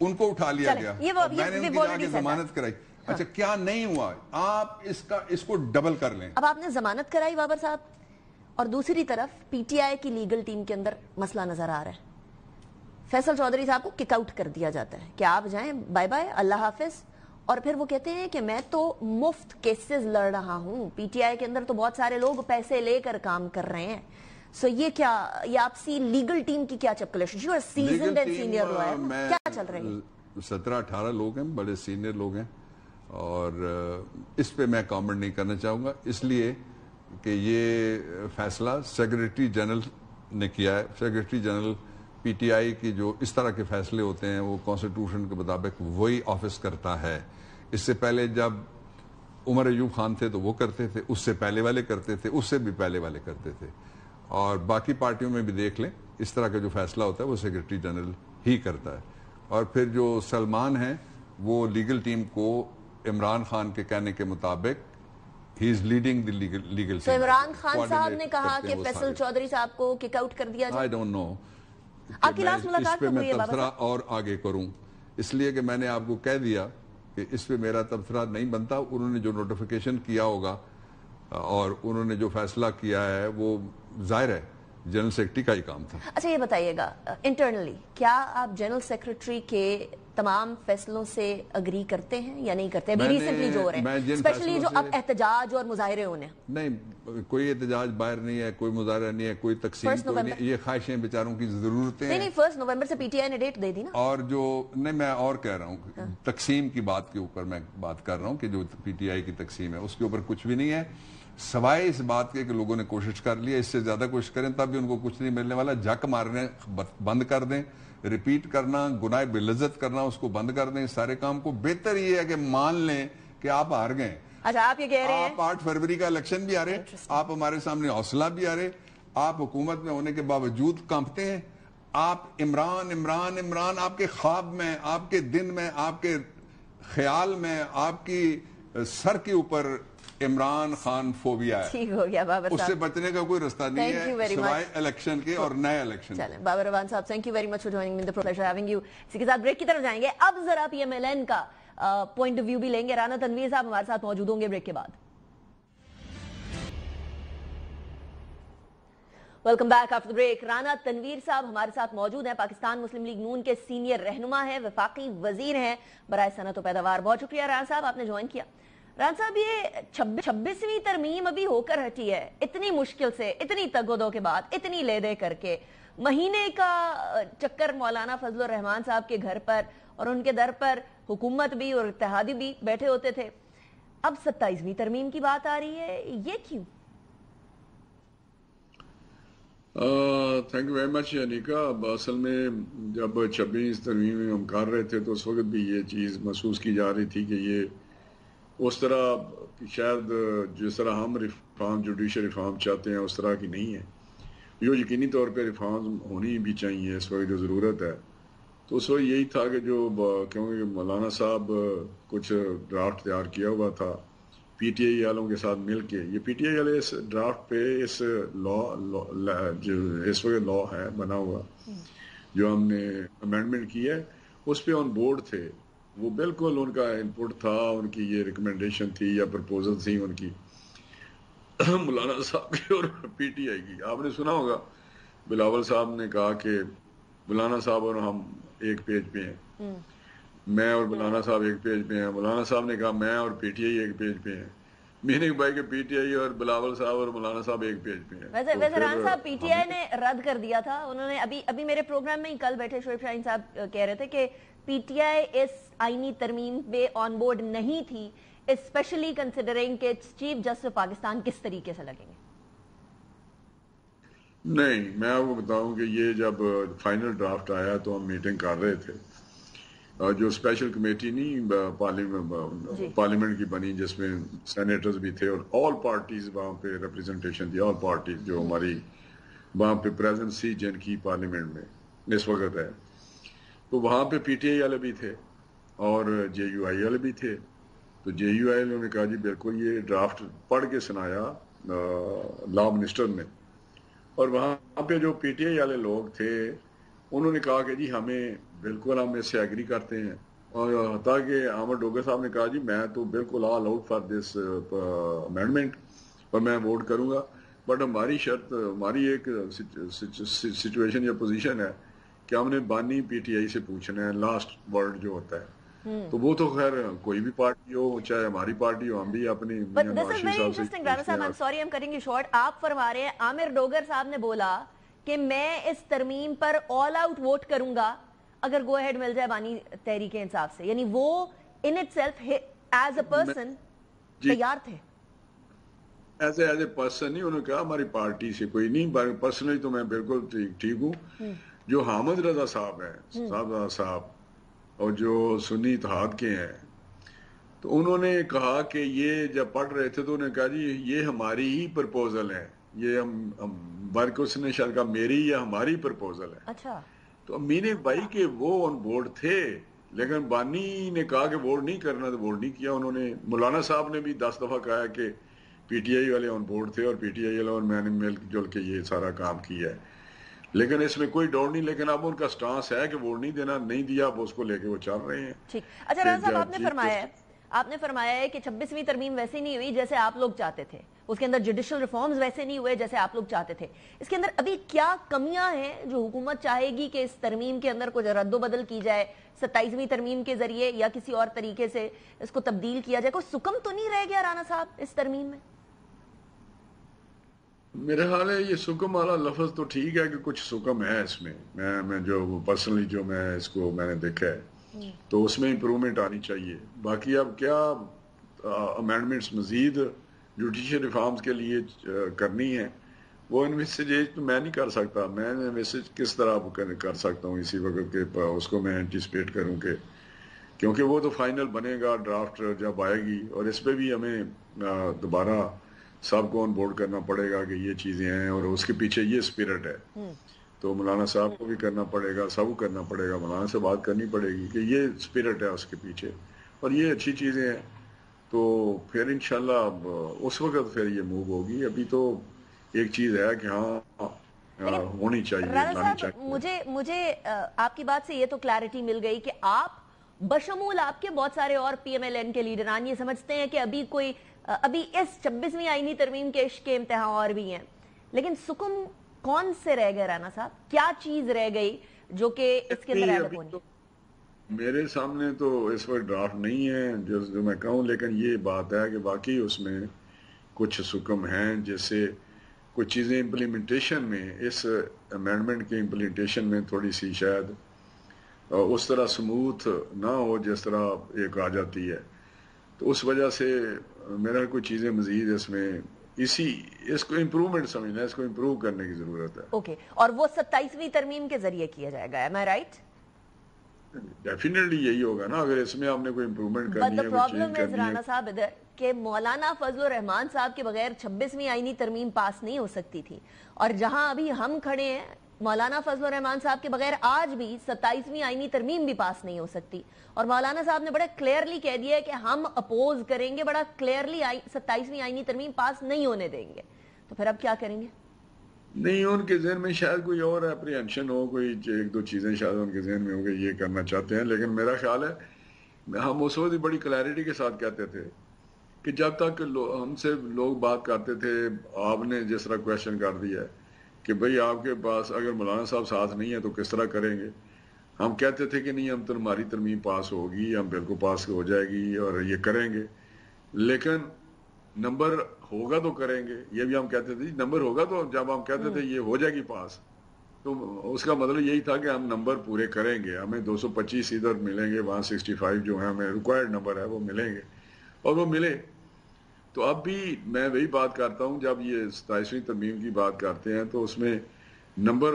उनको उठा लिया गया। मैंने उनकी जाके जमानत कराई। अच्छा, क्या नहीं हुआ? आप इसको डबल कर लें। अब आपने जमानत कराई बाबर साहब, और दूसरी तरफ पीटीआई की लीगल टीम के अंदर मसला नजर आ रहा है। फैसल चौधरी साहब को किक आउट कर दिया जाता है कि आप जाएं, बाय बाय, अल्लाह हाफिज। और फिर वो कहते हैं कि मैं तो मुफ्त केसेस लड़ रहा हूं, पीटीआई के अंदर तो बहुत सारे लोग पैसे लेकर काम कर रहे हैं। सो ये क्या, ये आपसी लीगल टीम की क्या चपकलेश? You are seasoned and senior lawyer, क्या चल रही है? 17-18 लोग हैं, बड़े सीनियर लोग हैं, और इस पे मैं कमेंट नहीं करना चाहूँगा, इसलिए कि ये फैसला सेक्रेटरी जनरल ने किया है। सेक्रेटरी जनरल पीटीआई की जो इस तरह के फैसले होते हैं वो कॉन्स्टिट्यूशन के मुताबिक वही ऑफिस करता है। इससे पहले जब उमर अयूब खान थे तो वो करते थे, उससे पहले वाले करते थे, उससे भी पहले वाले करते थे, और बाकी पार्टियों में भी देख लें, इस तरह का जो फैसला होता है वो सेक्रेटरी जनरल ही करता है। और फिर जो सलमान हैं वो लीगल टीम को इमरान खान के कहने के मुताबिक He is leading the legal तो इमरान खान साहब coordinate ने कहा करते कि हैं वो फैसल सारे। चौधरी साहब को किक आउट कर दिया जाए। I don't know आपकी कि लास्ट मैं मुलाकात इस पे कब हुई है मैं बाबा तबसरा साहब? और आगे करूं, इसलिए कि मैंने आपको कह दिया कि इस पे मेरा तबसरा नहीं बनता। उन्होंने जो नोटिफिकेशन किया होगा और उन्होंने जो फैसला किया है वो जाहिर है जनरल सेक्रेटरी का ही काम था। अच्छा ये बताइएगा, इंटरनली क्या आप जनरल सेक्रेटरी के तमाम फैसलों से अग्री करते हैं या नहीं करते? अभी रिसेंटली जो हो रहे हैं, स्पेशली जो अब एहतजाज और मुजाहरे होने। नहीं, कोई एहतजाज बाहर नहीं है, कोई मुजाहरा नहीं है, कोई तकसीम कोई नहीं, ये ख्वाहिशें बेचारों की जरूरतें हैं। नहीं 1 नवंबर से पीटीआई ने डेट दे दी ना। और जो नहीं, मैं और कह रहा हूँ तकसीम की बात के ऊपर मैं बात कर रहा हूँ कि जो पीटीआई की तकसीम है उसके ऊपर कुछ भी नहीं है, सवाए इस बात के कि लोगों ने कोशिश कर लिया। इससे ज्यादा कोशिश करें तब भी उनको कुछ नहीं मिलने वाला। झक मारने बंद कर दें, रिपीट करना, गुनाह बेलज्जत करना उसको बंद कर दें। सारे काम को बेहतर ये है कि मान लें कि आप हार गए। अच्छा आप ये कह रहे हैं आप 8 फरवरी का इलेक्शन भी आ रहे, आप हमारे सामने हौसला भी आ रहे, आप हुकूमत में होने के बावजूद कांपते हैं। आप इमरान इमरान इमरान आपके ख्वाब में, आपके दिन में, आपके ख्याल में, आपकी सर के ऊपर इमरान खान फोबिया है। ठीक हो गया बाबर उससे साहब, बचने का कोई रास्ता नहीं है सिवाय इलेक्शन के और नए इलेक्शन। चलें बाबर रवान साहब, thank you very much for joining me in the pleasure having you. इसी के साथ ब्रेक की तरफ जाएंगे। अब जरा पीएमएलएन का पॉइंट ऑफ व्यू भी लेंगे। राना तनवीर साहब हमारे साथ मौजूद होंगे ब्रेक के बाद। Welcome back after break. Rana Tanveer साहब हमारे साथ मौजूद हैं, पाकिस्तान मुस्लिम लीग नून के सीनियर रहनुमा है, वफाकी वजीर हैं बराए सनत व पैदावार। बहुत शुक्रिया राना साहब, आपने ज्वाइन किया। राना साहब, ये 26वीं तरमीम अभी होकर हटी है, इतनी मुश्किल से, इतनी तगोदो के बाद, इतनी ले दे करके, महीने का चक्कर मौलाना फजलुर रहमान साहब के घर पर और उनके दर पर हुकूमत भी और इत्तेहादी भी बैठे होते थे। अब 27वीं तरमीम की बात आ रही है, ये क्यों? Thank you very much Anika. असल में जब 26 तरमीम में हम कर रहे थे तो उस वक्त भी ये चीज़ महसूस की जा रही थी कि ये उस तरह शायद जिस तरह हम रिफॉर्म, जुडिशल रिफॉर्म चाहते हैं उस तरह की नहीं है। जो यकीनी तौर पे रिफॉर्म होनी भी चाहिए इस वक्त जो ज़रूरत है, तो उस वक्त यही था कि जो क्योंकि मौलाना साहब कुछ ड्राफ्ट तैयार किया हुआ था पीटीआई वालों के साथ मिलके, ये पीटीआई वाले इस ड्राफ्ट पे इस लॉ जो इस वक्त लॉ है बना हुआ जो हमने अमेंडमेंट की है उस पे ऑन बोर्ड थे। वो बिल्कुल उनका इनपुट था, उनकी ये रिकमेंडेशन थी या प्रपोजल थी उनकी मौलाना साहब की और पीटीआई की। आपने सुना होगा बिलावल साहब ने कहा कि मौलाना साहब और हम एक पेज पे हैं, मैं और मौलाना साहब एक पेज पे हैं। मौलाना साहब ने कहा मैं और पीटीआई एक पेज पे हैं। मीनिंग भाई के पीटीआई और बिलावल साहब और मौलाना साहब एक पेज पे हैं। वैसे राना साहब पीटीआई ने रद्द कर दिया था। उन्होंने अभी मेरे प्रोग्राम में ही कल बैठे शोएब शाहीन साहब कह रहे थे कि पीटीआई इस आईनी तरमीम पे ऑन बोर्ड नहीं थी, स्पेशली कंसिडरिंग कि चीफ जस्टिस पाकिस्तान किस तरीके से लगेंगे। नहीं, मैं आपको बताऊं कि ये जब फाइनल ड्राफ्ट आया तो हम मीटिंग कर रहे थे, जो स्पेशल कमेटी नहीं पार्लियामेंट की बनी जिसमें सेनेटर्स भी थे और ऑल पार्टीज वहाँ पे रिप्रेजेंटेशन थी, ऑल पार्टीज जो हमारी वहाँ पे प्रेजेंसी जिनकी पार्लियामेंट में इस वक्त है, तो वहाँ पे पीटीआई वाले भी थे और जेयूआई वाले भी थे। तो जेयूआई ने कहा जी बिल्कुल ये ड्राफ्ट पढ़ के सुनाया लॉ मिनिस्टर ने, और वहाँ पे जो पीटीआई वाले लोग थे उन्होंने कहा कि जी हमें बिल्कुल हम इससे एग्री करते हैं, और ताकि आमर डोगर साहब ने कहा जी मैं तो बिल्कुल all out for this amendment और मैं वोट करूंगा, बट हमारी शर्त, हमारी एक सिचुएशन या पोजीशन है कि हमने बानी पीटीआई से पूछना है लास्ट वर्ड जो होता है। तो वो तो खैर कोई भी पार्टी हो, चाहे हमारी पार्टी हो, हम भी अपनी आप फरमा रहे हैं आमिर डोगर साहब ने बोला कि मैं इस तरमीम पर ऑल आउट वोट करूंगा अगर गो अहेड मिल जाए बानी तहरीक इंसाफ से, यानी वो in itself as a person तैयार थे। एज ए पर्सन नहीं, उन्होंने कहा हमारी पार्टी से कोई नहीं, पर्सनली तो मैं बिल्कुल ठीक हूँ। जो हामिद रजा साहब है साहब और जो सुन्नी इत्तेहाद के हैं, तो उन्होंने कहा कि ये जब पढ़ रहे थे तो उन्होंने कहा जी ये हमारी ही प्रपोजल है, ये हम वर्क उसने शायद कहा मेरी या हमारी प्रपोजल है। अच्छा, तो मीनिंग भाई कि वो ऑन बोर्ड थे, लेकिन बानी ने कहा कि वोट नहीं करना तो वोट नहीं किया उन्होंने। मौलाना साहब ने भी 10 दफा कहा कि PTI वाले ऑन बोर्ड थे और PTI वाले और मैंने मिल जुल के ये सारा काम किया है, लेकिन इसमें कोई डर नहीं। लेकिन अब उनका स्टांस है कि वोट नहीं देना, नहीं दिया, अब उसको लेके वो चल रहे हैं। ठीक। अच्छा राणा साहब, आपने फरमाया है कि 26वीं तरमीम वैसे नहीं हुई जैसे आप लोग चाहते थे, उसके अंदर जुडिशल रिफॉर्म्स वैसे नहीं हुए जैसे आप लोग चाहते थे। इसके अंदर अभी क्या कमियां हैं जो हुकूमत चाहेगी कि इस तरमीम के अंदर कुछ रद्दोबदल की जाए, 27वीं तरमीम के जरिए या किसी और तरीके से इसको तब्दील किया जाए? कोई सुकम तो नहीं रह गया राणा साहब इस तरमीम में? मेरे ख्याल है ये सुकम वाला लफ्ज तो ठीक है कि कुछ सुकम है इसमें। मैं जो पर्सनली जो मैं इसको मैंने देखा है तो उसमें इम्प्रूवमेंट आनी चाहिए। बाकी अब क्या अमेंडमेंट्स मजीद जुडिशियल रिफॉर्म्स के लिए करनी है, वो इन्वेस्टिगेट तो मैं नहीं कर सकता। मैं इन्वेस्टिगेट किस तरह कर सकता हूँ इसी वक्त के उसको मैं एंटिसिपेट करूँ कि, क्योंकि वो तो फाइनल बनेगा ड्राफ्ट जब आएगी, और इस पर भी हमें दोबारा सबको ऑन बोर्ड करना पड़ेगा कि ये चीज़ें हैं और उसके पीछे ये स्पिरिट है। तो मौलाना साहब को भी करना पड़ेगा, सबको करना पड़ेगा, मौलाना से बात करनी पड़ेगी कि ये स्पिरिट है उसके पीछे और ये अच्छी चीज़ें हैं। तो फिर इंशाल्लाह उस वक्त फिर ये मूव होगी। अभी तो एक चीज़ है कि हाँ होनी चाहिए, लानी चाहिए। मुझे आपकी बात से ये तो क्लैरिटी मिल गई कि आप बशमूल आपके बहुत सारे और PMLN के लीडरान ये समझते हैं कि अभी इस 26वीं आईनी तरमीम के इश्क के इम्तिहान और भी हैं, लेकिन सुकुम कौन से रह गए राणा साहब? क्या चीज रह गई जो कि इसके अंदर ऐड होनी? तो मेरे सामने तो इस वक्त ड्राफ्ट नहीं है जो मैं कहूँ, लेकिन ये बात है कि बाकी उसमें कुछ सुकम हैं, जैसे कुछ चीज़ें इम्प्लीमेंटेशन में, इस अमेंडमेंट की इम्प्लीमेंटेशन में थोड़ी सी शायद उस तरह स्मूथ ना हो जिस तरह एक आ जाती है। तो उस वजह से मेरा कुछ चीज़ें मजीद इसमें इसको इम्प्रूवमेंट समझना है, इसको इम्प्रूव करने की जरूरत है। ओके, और वो 27वीं तरमीम के जरिए किया जाएगा, एम आई राइट? डेफिनेटली यही होगा ना, अगर इसमें आपने कोई इम्प्रूवमेंट करनी है, प्रॉब्लम है राणा साहब इधर कि मौलाना फजल रहमान साहब के बगैर 26वीं आईनी तरमीम पास नहीं हो सकती थी, और जहां अभी हम खड़े हैं मौलाना फजल रहमान साहब के बगैर आज भी 27वीं आईनी तरमीम भी पास नहीं हो सकती। और मौलाना साहब ने बड़ा क्लियरली कह दिया है कि हम अपोज करेंगे, बड़ा क्लियरली 27वीं आईनी तरमीम पास नहीं होने देंगे। तो फिर अब क्या करेंगे? नहीं, उनके जहन में शायद कोई और एप्रीहेंशन हो, कोई एक दो चीजें शायद उनके जहन में हो गई, ये करना चाहते हैं। लेकिन मेरा ख्याल है हम उस वक्त बड़ी क्लैरिटी के साथ कहते थे कि जब तक हमसे लोग बात करते थे, आपने जिस तरह क्वेश्चन कर दिया है कि भाई आपके पास अगर मौलाना साहब साथ नहीं है तो किस तरह करेंगे, हम कहते थे कि नहीं, हम तो हमारी तरमीम पास होगी, हम बिल्कुल पास हो जाएगी और ये करेंगे, लेकिन नंबर होगा तो करेंगे। ये भी हम कहते थे नंबर होगा तो, जब हम कहते थे ये हो जाएगी पास, तो उसका मतलब यही था कि हम नंबर पूरे करेंगे, हमें 225 इधर मिलेंगे, 165 जो है हमें रिक्वायर्ड नंबर है वो मिलेंगे, और वो मिले। तो अब भी मैं वही बात करता हूँ, जब ये 27वीं तरमीम की बात करते हैं तो उसमें नंबर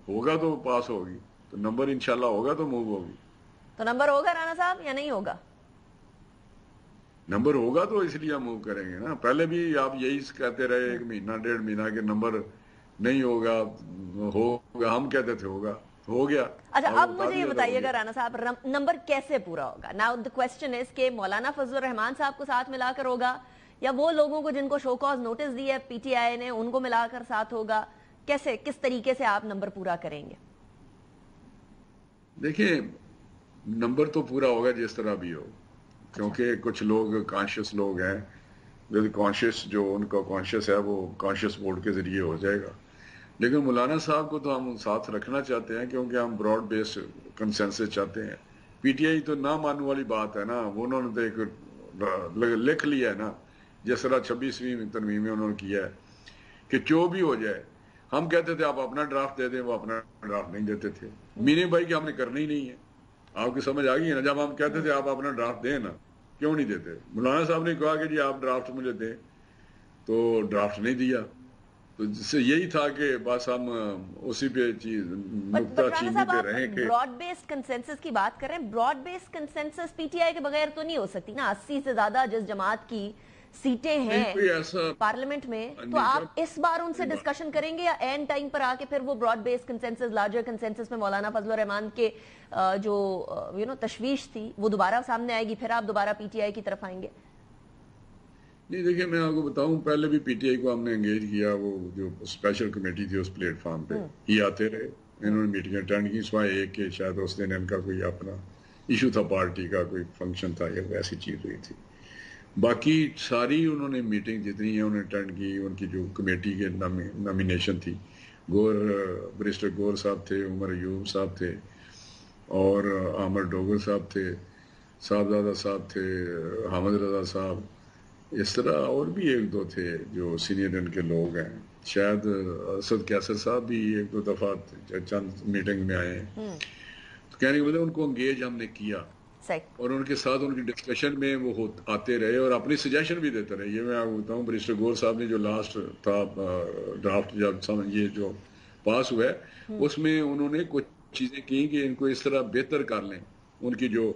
होगा तो पास होगी, तो नंबर इंशाल्लाह होगा तो मूव होगी। तो नंबर होगा राणा साहब या नहीं होगा? नंबर होगा तो इसलिए हम मूव करेंगे ना। पहले भी आप यही कहते रहे, एक महीना डेढ़ महीना के नंबर नहीं होगा, हम कहते थे होगा, हो गया। अच्छा, अब मुझे ये बताइएगा राणा साहब, नंबर कैसे पूरा होगा? नाउ द क्वेश्चन इज के मौलाना फजल रहमान साहब को साथ मिलाकर होगा या वो लोगों को जिनको शो कॉज नोटिस दी है PTI ने उनको मिलाकर साथ होगा? कैसे, किस तरीके से आप नंबर पूरा करेंगे? देखिए, नंबर तो पूरा होगा जिस तरह भी हो, क्योंकि कुछ लोग कॉन्शियस लोग हैं, कॉन्शियस जो उनका कॉन्शियस है वो कॉन्शियस बोर्ड के जरिए हो जाएगा। लेकिन मौलाना साहब को तो हम साथ रखना चाहते हैं, क्योंकि हम ब्रॉड बेस्ड कंसेंसस चाहते हैं। PTI तो ना मानने वाली बात है ना, वो उन्होंने तो एक लिख लिया है ना, जिस तरह 26वीं तरमीम में उन्होंने किया है कि जो भी हो जाए। हम कहते थे आप अपना ड्राफ्ट दे दें, वो अपना ड्राफ्ट नहीं देते थे। मीनिंग भाई कि हमने करना ही नहीं है। आपकी समझ आ गई है ना? जब हम कहते थे आप अपना ड्राफ्ट दें ना, क्यों नहीं देते? मौलाना साहब ने कहा कि जी आप ड्राफ्ट मुझे दें, तो ड्राफ्ट नहीं दिया। तो जिससे यही था कि बस हम उसी पे चीज नुक्ताचीनी रहे कि ब्रॉड बेस्ड कंसेंसस की बात कर रहे हैं। ब्रॉड बेस्ड कंसेंसस PTI के बगैर तो नहीं हो सकती ना। 80 से ज्यादा जिस जमात की सीटें हैं पार्लियामेंट में, तो आप इस बार उनसे डिस्कशन करेंगे या एंड टाइम पर आके फिर वो broad based consensus, larger consensus में मौलाना फजल रहमान के जो तशवीश थी वो दोबारा सामने आएगी, फिर आप दोबारा PTI की तरफ आएंगे? نہیں دیکھیں میں آپ کو بتاؤں پہلے بھی پی ٹی آئی کو ہم نے انگیج کیا, وہ جو اسپیشل کمیٹی تھی اس پلیٹ فارم پہ یہ آتے رہے, انہوں نے میٹنگ اٹینڈ کی سوائے ایک کہ شاید اس دن ان کا کوئی اپنا ایشو تھا, پارٹی کا کوئی فنکشن تھا یا کوئی ایسی چیز ہوئی تھی. باقی ساری انہوں نے میٹنگ جتنی ہیں انہوں نے اٹینڈ کی. ان کی جو کمیٹی کے نامینیشن تھی, بریسٹر گور صاحب تھے, عمر ایوب صاحب تھے اور عامر ڈوگر صاحب تھے, صاحبزادہ صاحب تھے, حامد رضا صاحب, اس طرح اور بھی ایک دو تھے جو سینئر ان کے لوگ ہیں. شاید اسد کیسر صاحب بھی ایک دو دفعہ چند میٹنگ میں آئے ہیں. تو کہنے کا مطلب ان کو انگیج ہم نے کیا اور ان کے ساتھ ان کی ڈسکشن میں وہ آتے رہے اور اپنی سجیشن بھی دیتے رہے. یہ میں آپ کو بتاؤں بریسٹر گور صاحب نے جو لاسٹ تھا ڈرافٹ جب یہ جو پاس ہوا ہے اس میں انہوں نے کچھ چیزیں کی کہ ان کو اس طرح بہتر کر لیں. ان کی جو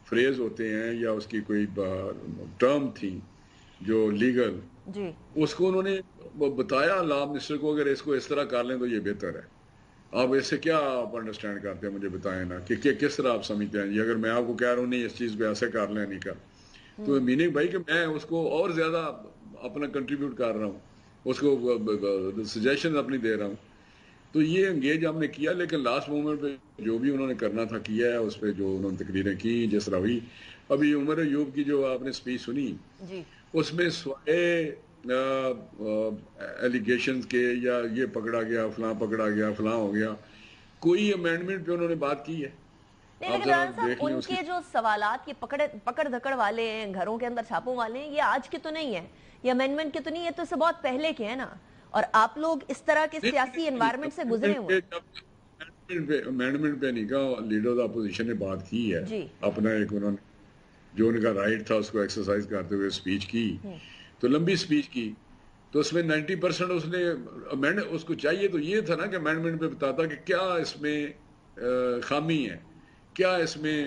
فریز ہوتے ہیں یا اس کی کوئی ٹرم تھی جو لیگل جی اس کو انہوں نے بتایا لا منسٹر کو, اگر اس کو اس طرح کر لیں تو یہ بہتر ہے. آپ اس سے کیا آپ انڈرسٹینڈ کرتے ہیں, مجھے بتائیں نا کہ کس طرح آپ سمجھتے ہیں. اگر میں آپ کو کہہ رہا ہوں نہیں اس چیز پہ ایسے کر لیں نہیں کر, تو میننگ بھائی کہ میں اس کو اور زیادہ اپنا کنٹریبیوٹ کر رہا ہوں, اس کو سجیشن اپنی دے رہا ہوں. تو یہ انگیج ہم نے کیا, لیکن لاسٹ مومنٹ پہ جو بھی انہوں نے کرنا تھا کیا ہے. اس پہ جو انہوں نے تقریریں کی جس طرح ہوئی, ابھی عمر ایوب کی جو آپ نے اسپیچ سنی اس میں سوائے ایلیگیشنز کے یا یہ پکڑا گیا فلاں پکڑا گیا فلاں ہو گیا, کوئی امینڈمنٹ پہ انہوں نے بات کی ہے. لیکن رحمان صاحب ان کے جو سوالات یہ پکڑ دھکڑ والے ہیں, گھروں کے اندر چھاپوں والے ہیں, یہ آج کے تو نہیں ہیں, یہ امینڈمنٹ کے تو نہیں, یہ تو اس سے بہت پہلے کے ہیں نا. اور آپ لوگ اس طرح کے سیاسی انوائرمنٹ سے گزرے ہوئے. امینڈمنٹ پہ نہیں کہا, لیڈر اپوزیشن نے بات کی ہے اپنا ایک, انہوں نے جو ان کا رائٹ تھا اس کو ایکسرسائز کرتے ہوئے اسپیچ کی, تو لمبی اسپیچ کی. تو اس میں 90% اس نے اس کو چاہیے تو یہ تھا نا کہ امینڈمنٹ پہ بتاتا کہ کیا اس میں خامی ہے, کیا اس میں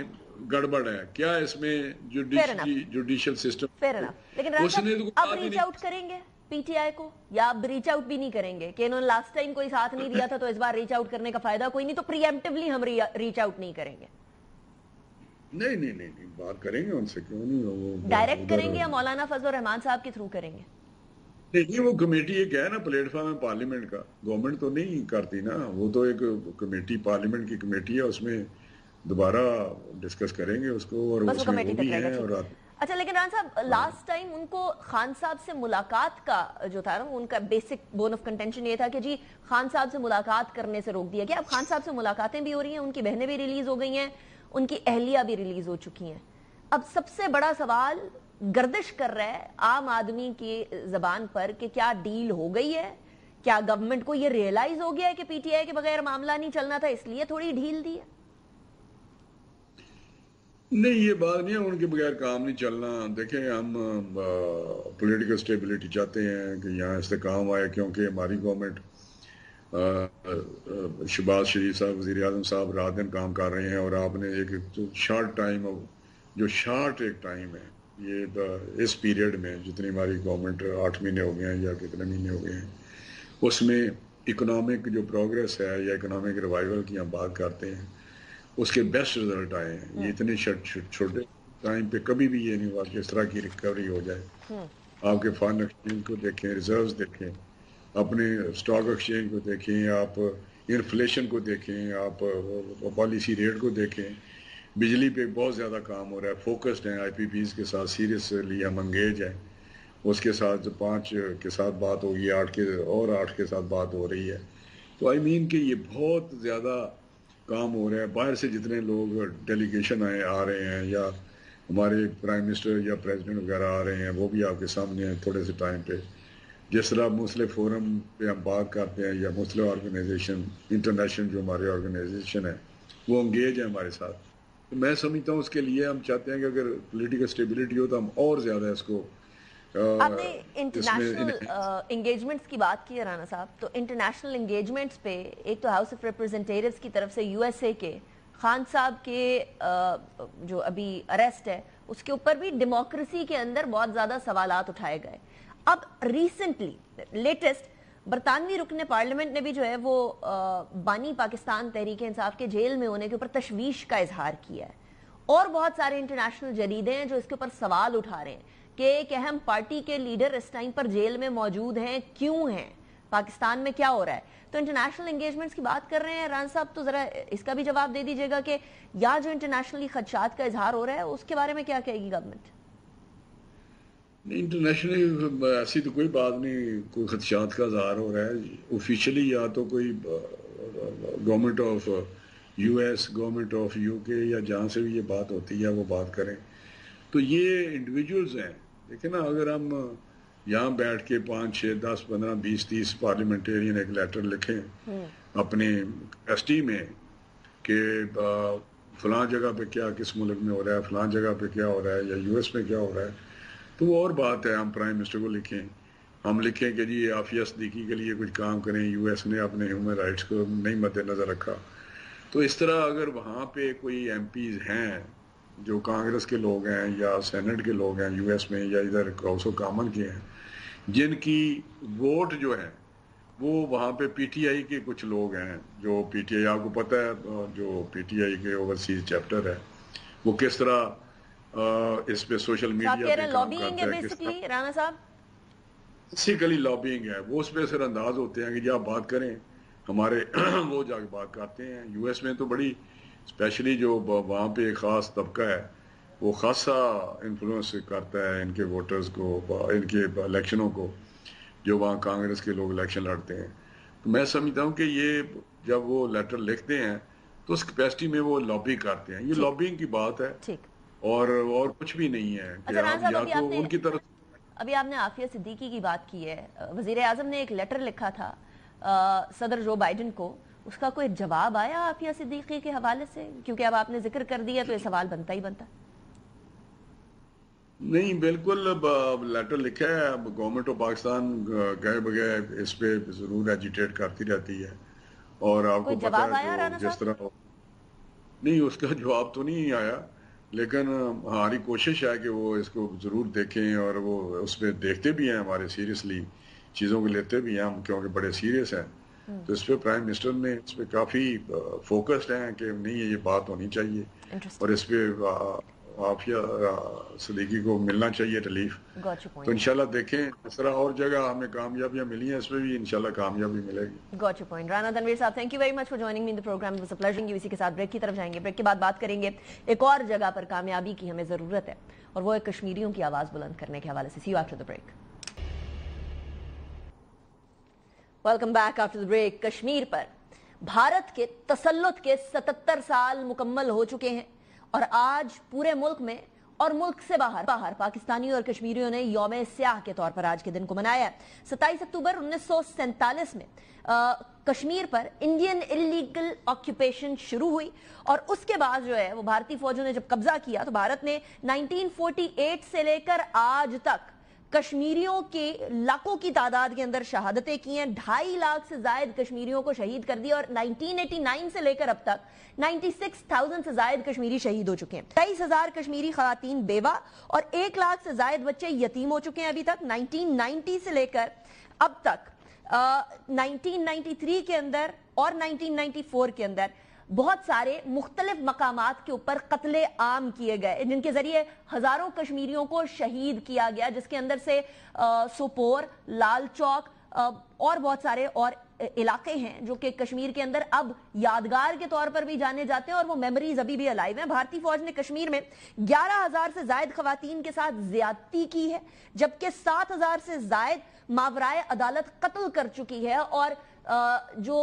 گڑبڑ ہے, کیا اس میں جوڈیشل سسٹم. لیکن اب ریچ آؤٹ کریں گے پی ٹی آئی کو, یا اب ریچ آؤٹ بھی نہیں کریں گے کہ انہوں نے لاسٹ ٹائم کوئی ساتھ نہیں دیا تھا تو اس بار ریچ آؤٹ کرنے کا فائدہ کوئی نہیں, تو پری ایمپٹیولی ہم ریچ آؤٹ نہیں کریں گے. نہیں بات کریں گے ان سے, کیوں نہیں, ڈائریکٹ کریں گے یا مولانا فضل الرحمان صاحب کے تھرو کریں گے. نہیں وہ کمیٹی ایک ہے نا پلیٹ فارم ہے پارلیمنٹ کا, گورنمنٹ تو نہیں کرتی نا, وہ تو ایک کمیٹی پارلیمنٹ کی کمیٹی ہے, اس میں دوبارہ ڈسکس کریں گے اس کو, اور اس میں وہ بھی ہے. اور اچھا لیکن رحمان صاحب لاسٹ ٹائم ان کو خان صاحب سے ملاقات کا جو تھا نا, ان کا بیسک بون آف کنٹینشن یہ تھا کہ جی خان صاحب سے ملاقات کرنے سے روک دیا گیا. اب خان صاحب سے ملاقاتیں بھی ہو رہی ہیں, ان کی بہنیں بھی ریلیز ہو گئی ہیں, ان کی اہلیہ بھی ریلیز ہو چکی ہیں. اب سب سے بڑا سوال گردش کر رہا ہے عام آدمی کی زبان پر کہ کیا ڈیل ہو گئی ہے, کیا گورنمنٹ کو یہ ریئلائز ہو گیا ہے کہ پی ٹی آئی کے بغیر معاملہ نہیں چلنا تھا اس لیے تھوڑی ڈھیل دی ہے. نہیں یہ بات نہیں ہے ان کے بغیر کام نہیں چلنا. دیکھیں ہم پولیٹیکل اسٹیبلٹی چاہتے ہیں کہ یہاں استحکام آئے, کیونکہ ہماری گورنمنٹ شہباز شریف صاحب وزیر اعظم صاحب رات دن کام کر رہے ہیں, اور آپ نے ایک شارٹ ٹائم, جو شارٹ ایک ٹائم ہے یہ اس پیریڈ میں جتنی ہماری گورنمنٹ 8 مہینے ہو گئے ہیں یا کتنے مہینے ہو گئے ہیں, اس میں اکنامک جو پروگریس ہے یا اکنامک ریوائول کی ہم بات کرتے ہیں, اس کے بیسٹ رزلٹ آئے ہیں. یہ اتنے چھوٹے ٹائم پہ کبھی بھی یہ نہیں ہوا کہ اس طرح کی ریکوری ہو جائے. آپ کے فارن ایکسچینج کو دیکھیں, ریزروز دیکھیں, اپنے اسٹاک ایکسچینج کو دیکھیں, آپ انفلیشن کو دیکھیں, آپ پالیسی ریٹ کو دیکھیں. بجلی پہ بہت زیادہ کام ہو رہا ہے, فوکسڈ ہیں, آئی پی پیز کے ساتھ سیریسلی ہم انگیج ہیں. اس کے ساتھ 5 کے ساتھ بات ہوگی, 8 کے ساتھ بات ہو رہی ہے. تو آئی مین کہ یہ بہت زیادہ کام ہو رہا ہے. باہر سے جتنے لوگ ڈیلیگیشن آ رہے ہیں, یا ہمارے پرائم منسٹر یا پریزیڈنٹ وغیرہ آ رہے ہیں, وہ بھی آپ کے سامنے ہیں تھوڑے سے ٹائم پہ. جس طرح مسلح فورم پہ ہم بات کرتے ہیں, یا مسلح آرگنائزیشن انٹرنیشنل جو ہمارے آرگنائزیشن ہے وہ انگیج ہے ہمارے ساتھ. تو میں سمجھتا ہوں اس کے لیے ہم چاہتے ہیں کہ اگر پولیٹیکل اسٹیبلٹی ہو تو ہم اور زیادہ اس کو. آپ نے انٹرنیشنل انگیجمنٹس کی بات کی ہے رانا صاحب, تو انٹرنیشنل انگیجمنٹس پہ ایک تو ہاؤس آف ریپرزینٹیٹیوز کی طرف سے یو ایس اے کے خان صاحب کے جو ابھی اریسٹ ہے اس کے اوپر بھی ڈیموکریسی کے اندر بہت زیادہ سوالات اٹھائے گئے. اب ریسنٹلی لیٹسٹ برطانوی رکن پارلیمنٹ نے بھی جو ہے وہ بانی پاکستان تحریک انصاف کے جیل میں ہونے کے اوپر تشویش کا اظہار کیا ہے, اور بہت سارے انٹرنیشنل جریدے ہیں جو اس کے اوپر سوال اٹھا رہے ہیں کہ ایک اہم پارٹی کے لیڈر اس ٹائم پر جیل میں موجود ہیں، کیوں ہیں، پاکستان میں کیا ہو رہا ہے؟ تو انٹرنیشنل انگیجمنٹس کی بات کر رہے ہیں ران صاحب، تو ذرا اس کا بھی جواب دے دیجیے گا کہ یا جو انٹرنیشنلی خدشات کا اظہار ہو رہا ہے اس کے بارے میں کیا کہے گی گورنمنٹ؟ انٹرنیشنلی ایسی تو کوئی بات نہیں، کوئی خدشات کا اظہار ہو رہا ہے آفیشلی، یا تو کوئی government of U S, government of you کے، یا جہاں سے بھی یہ بات ہوتی ہے وہ بات کریں. تو یہ انڈیویجولز ہیں. دیکھیں نا، اگر ہم یہاں بیٹھ کے 5 6 10 15 20 30 پارلیمنٹیرین ایک لیٹر لکھیں اپنے کیپیسٹی میں کہ فلاں جگہ پہ کیا کس ملک میں ہو رہا ہے، فلاں جگہ پہ کیا ہو رہا ہے، یا یو ایس میں کیا ہو رہا ہے، تو وہ اور بات ہے. ہم پرائم منسٹر کو لکھیں، ہم لکھیں کہ جی عافیہ صدیقی کے لیے کچھ کام کریں، یو ایس نے اپنے ہیومن رائٹس کو نہیں مد نظر رکھا. تو اس طرح اگر وہاں پہ کوئی ایم پیز ہیں جو کانگریس کے لوگ ہیں یا سینٹ کے لوگ ہیں یو ایس میں، یا ادھر ہاؤس آف کامن کے ہیں، جن کی ووٹ جو ہے وہ وہاں پہ پی ٹی آئی کے کچھ لوگ ہیں، جو پی ٹی آئی، آپ کو پتہ ہے جو پی ٹی آئی کے اوورسیز چیپٹر ہے وہ کس طرح اس پہ سوشل میڈیا پہ کام کرتا ہے، کس طرح رانا صاحب بیسیکلی لابینگ ہے. وہ اس پہ اثر انداز ہوتے ہیں کہ جی آپ بات کریں، ہمارے وہ جا کے بات کرتے ہیں. یو ایس میں تو بڑی اسپیشلی جو وہاں پہ ایک خاص طبقہ ہے وہ خاصا انفلوئنس کرتا ہے ان کے ووٹرز کو، ان کے الیکشنوں کو، جو وہاں کانگریس کے لوگ الیکشن لڑتے ہیں. تو میں سمجھتا ہوں کہ یہ جب وہ لیٹر لکھتے ہیں تو اس کیپیسٹی میں وہ لابی کرتے ہیں. یہ لابینگ کی بات ہے اور کچھ بھی نہیں ہے کہ آپ یا تو ان کی طرف. ابھی آپ نے عافیہ صدیقی کی بات کی ہے، وزیر اعظم نے ایک لیٹر لکھا تھا صدر جو بائیڈن کو، اس کا کوئی جواب آیا عافیہ صدیقی کے حوالے سے؟ کیونکہ اب آپ نے ذکر کر دیا تو یہ سوال بنتا ہی بنتا. نہیں، بالکل لیٹر لکھا ہے. اب گورنمنٹ آف پاکستان گئے بغیر اس پہ ضرور ایجیٹیٹ کرتی رہتی ہے، اور آپ کو پتہ ہے جس طرح نہیں اس کا جواب تو نہیں آیا، لیکن ہماری کوشش ہے کہ وہ اس کو ضرور دیکھیں، اور وہ اس پہ دیکھتے بھی ہیں، ہمارے سیریسلی چیزوں کو لیتے بھی ہیں ہم، کیونکہ بڑے سیریس ہیں. تو اس پہ پرائم منسٹر نے اس پہ کافی فوکسڈ ہیں کہ نہیں یہ بات ہونی چاہیے، اور اس پہ عافیہ صدیقی کو ملنا چاہیے ریلیف. تو انشاءاللہ دیکھیں اس طرح اور جگہ ہمیں کامیابیاں ملی ہیں، اس پہ بھی انشاءاللہ کامیابی ملے گی. Got your point. Rana Tanveer صاحب، thank you very much for joining me in the program. It was a pleasure. اسی کے ساتھ بریک کی طرف جائیں گے. بریک کے بعد بات کریں گے ایک اور جگہ پر کامیابی کی ہمیں ضرورت ہے، اور وہ ہے کشمیریوں کی آواز بلند کرنے کے حوالے سے. See you after the break. Welcome back after the break. Kashmir پر بھارت کے تسلط کے 77 سال مکمل ہو چکے ہیں، اور آج پورے ملک میں اور ملک سے باہر پاکستانیوں اور کشمیریوں نے یوم سیاہ کے طور پر آج کے دن کو منایا ہے. 27 اکتوبر 1947 میں کشمیر پر انڈین انلیگل آکیوپیشن شروع ہوئی، اور اس کے بعد جو ہے وہ بھارتی فوجوں نے جب قبضہ کیا تو بھارت نے 1948 سے لے کر آج تک کشمیریوں کے لاکھوں کی تعداد کے اندر شہادتیں کی ہیں. 2.5 لاکھ سے زائد کشمیریوں کو شہید کر دیا، اور 1989 سے لے کر اب تک 96,000 سے زائد کشمیری شہید ہو چکے ہیں. 23,000 کشمیری خواتین بیوہ اور 1 لاکھ سے زائد بچے یتیم ہو چکے ہیں ابھی تک. 1990 سے لے کر اب تک 1993 کے اندر اور 1994 کے اندر بہت سارے مختلف مقامات کے اوپر قتل عام کیے گئے، جن کے ذریعے ہزاروں کشمیریوں کو شہید کیا گیا، جس کے اندر سے سوپور، لال چوک اور بہت سارے اور علاقے ہیں جو کہ کشمیر کے اندر اب یادگار کے طور پر بھی جانے جاتے ہیں، اور وہ میموریز ابھی بھی الائیو ہیں. بھارتی فوج نے کشمیر میں 11,000 سے زائد خواتین کے ساتھ زیادتی کی ہے، جبکہ 7,000 سے زائد ماورائے عدالت قتل کر چکی ہے، اور جو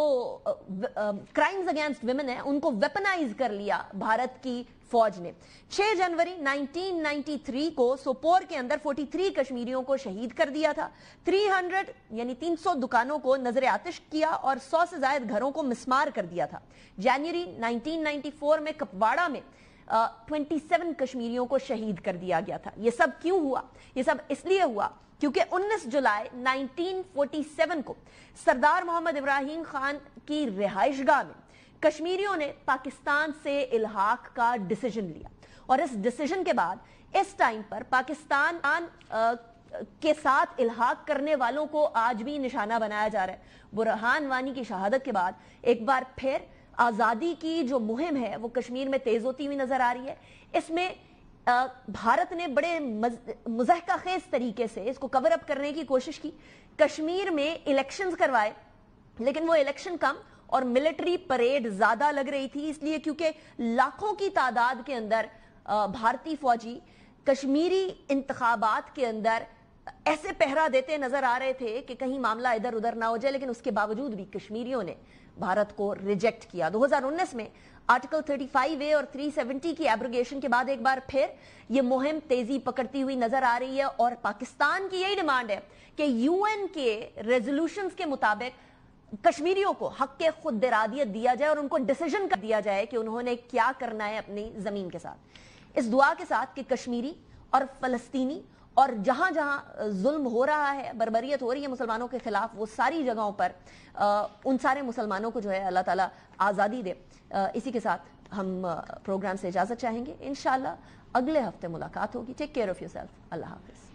کرائمز اگینسٹ ویمن ہیں ان کو ویپنائز کر لیا بھارت کی فوج نے. 6 جنوری 1993 کو سوپور کے اندر 43 کشمیریوں کو شہید کر دیا تھا. 300 دکانوں کو نظر آتش کیا اور 100 سے زائد گھروں کو مسمار کر دیا تھا. جنوری 1994 میں کپواڑہ میں 27 کشمیریوں کو شہید کر دیا گیا تھا. یہ سب کیوں ہوا؟ یہ سب اس لیے ہوا کیونکہ 19 جولائی 1947 کو سردار محمد ابراہیم خان کی رہائش گاہ میں کشمیریوں نے پاکستان سے الحاق کا ڈیسیجن لیا، اور اس ڈیسیجن کے بعد اس ٹائم پر پاکستان کے ساتھ الحاق کرنے والوں کو آج بھی نشانہ بنایا جا رہا ہے. برہان وانی کی شہادت کے بعد ایک بار پھر آزادی کی جو مہم ہے وہ کشمیر میں تیز ہوتی ہوئی نظر آ رہی ہے. اس میں भारत ने बड़े मुज़हका खेज तरीके से इसको कवर अप करने की कोशिश की, कश्मीर में इलेक्शंस करवाए, लेकिन वो इलेक्शन कम और मिलिट्री परेड ज्यादा लग रही थी, इसलिए क्योंकि लाखों की तादाद के अंदर भारतीय फौजी कश्मीरी इंतखाबात के अंदर ऐसे पहरा देते नजर आ रहे थे कि कहीं मामला इधर उधर ना हो जाए, लेकिन उसके बावजूद भी कश्मीरियों ने भारत को रिजेक्ट किया। 2019 में आर्टिकल 35A और 370 की एब्रोगेशन के बाद एक बार फिर यह मुहिम तेजी पकड़ती हुई नजर आ रही है और पाकिस्तान की यही डिमांड है कि यूएन के रेजोल्यूशंस के मुताबिक कश्मीरियों को हक के खुद इरादियत दिया जाए और उनको डिसीजन कर दिया जाए कि उन्होंने क्या करना है अपनी जमीन के साथ। इस दुआ के साथ कि कश्मीरी और फलस्तीनी और जहां जहां जुल्म हो रहा है, बर्बरियत हो रही है मुसलमानों के खिलाफ, वो सारी जगहों पर उन सारे मुसलमानों को जो है अल्लाह ताला आज़ादी दे। इसी के साथ हम प्रोग्राम से इजाजत चाहेंगे। इंशाअल्लाह अगले हफ्ते मुलाकात होगी। Take care of yourself. Allah Hafiz.